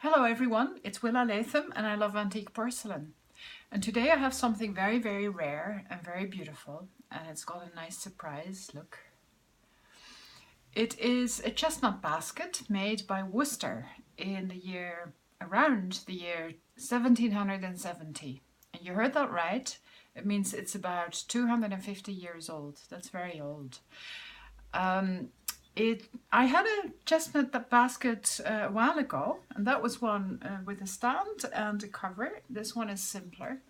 Hello everyone, it's Willa Latham and I love antique porcelain. And today I have something very, very rare and very beautiful, and it's got a nice surprise, look. It is a chestnut basket made by Worcester in the year, around the year 1770. And you heard that right, it means it's about 250 years old. That's very old. I had a chestnut basket a while ago, and that was one with a stand and a cover. This one is simpler,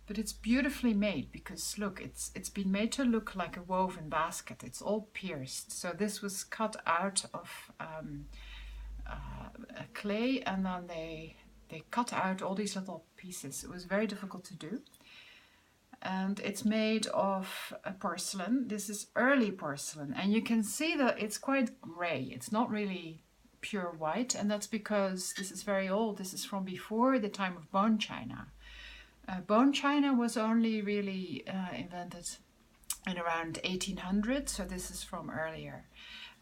but it's beautifully made because look, it's been made to look like a woven basket. It's all pierced. So this was cut out of clay, and then they cut out all these little pieces. It was very difficult to do. And it's made of porcelain. This is early porcelain, and you can see that it's quite grey. It's not really pure white, and that's because this is very old. This is from before the time of bone china. Bone china was only really invented in around 1800, so this is from earlier.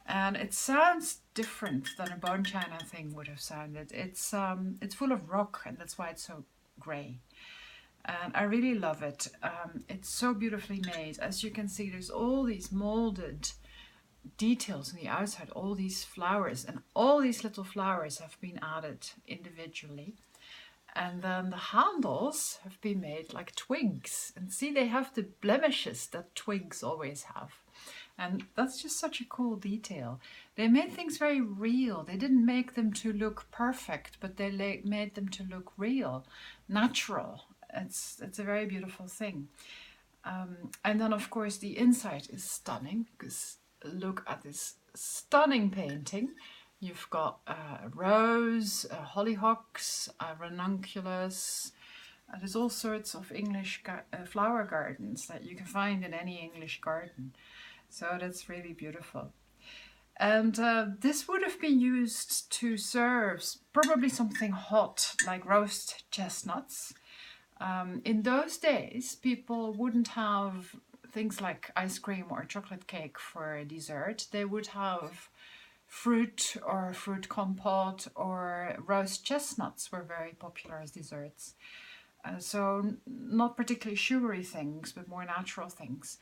And it sounds different than a bone china thing would have sounded. It's full of rock, and that's why it's so grey. And I really love it. It's so beautifully made. As you can see, there's all these molded details on the outside, all these flowers, and all these little flowers have been added individually. And then the handles have been made like twigs. And see, they have the blemishes that twigs always have. And that's just such a cool detail. They made things very real. They didn't make them to look perfect, but they made them to look real, natural. It's a very beautiful thing. And then of course the inside is stunning, because look at this stunning painting. You've got a rose, hollyhocks, ranunculus. There's all sorts of English flower gardens that you can find in any English garden. So that's really beautiful. And this would have been used to serve probably something hot like roast chestnuts. In those days, people wouldn't have things like ice cream or chocolate cake for dessert. They would have fruit or fruit compote, or roast chestnuts were very popular as desserts. So not particularly sugary things, but more natural things.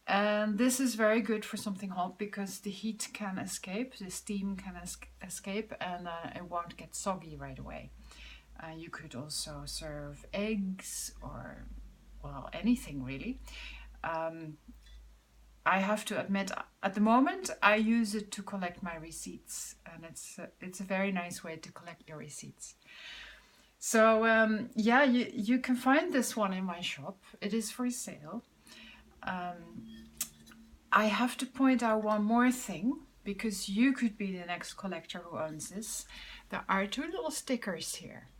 And this is very good for something hot because the heat can escape, the steam can escape, and it won't get soggy right away. You could also serve eggs or, well, anything really. I have to admit, at the moment, I use it to collect my receipts, and it's a very nice way to collect your receipts. So yeah, you can find this one in my shop. It is for sale. I have to point out one more thing, because you could be the next collector who owns this. There are two little stickers here.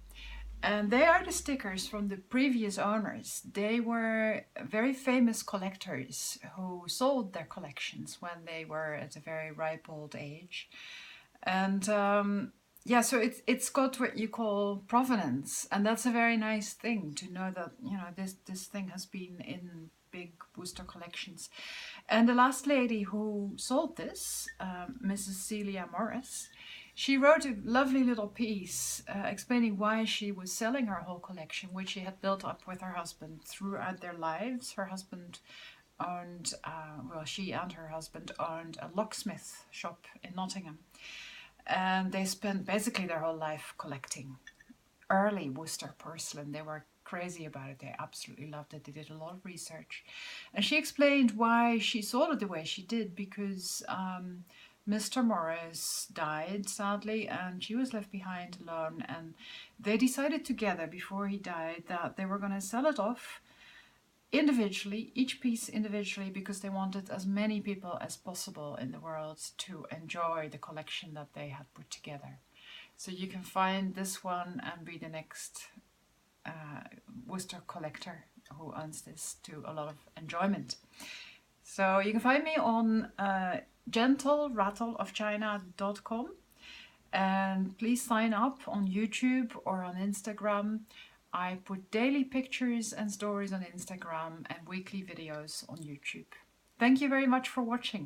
And they are the stickers from the previous owners. They were very famous collectors who sold their collections when they were at a very ripe old age. And yeah, so it's got what you call provenance, and that's a very nice thing to know that, you know, this thing has been in big Worcester collections. And the last lady who sold this, Mrs. Celia Morris, she wrote a lovely little piece explaining why she was selling her whole collection, which she had built up with her husband throughout their lives. Her husband owned, well, she and her husband owned a locksmith shop in Nottingham. And they spent basically their whole life collecting early Worcester porcelain. They were crazy about it. They absolutely loved it. They did a lot of research. And she explained why she sold it the way she did, because Mr. Morris died, sadly, and she was left behind alone. And they decided together before he died that they were going to sell it off individually, each piece individually, because they wanted as many people as possible in the world to enjoy the collection that they had put together. So you can find this one and be the next Worcester collector who owns this to a lot of enjoyment. So you can find me on gentlerattleofchina.com, and please sign up on YouTube or on Instagram. I put daily pictures and stories on Instagram and weekly videos on YouTube. Thank you very much for watching.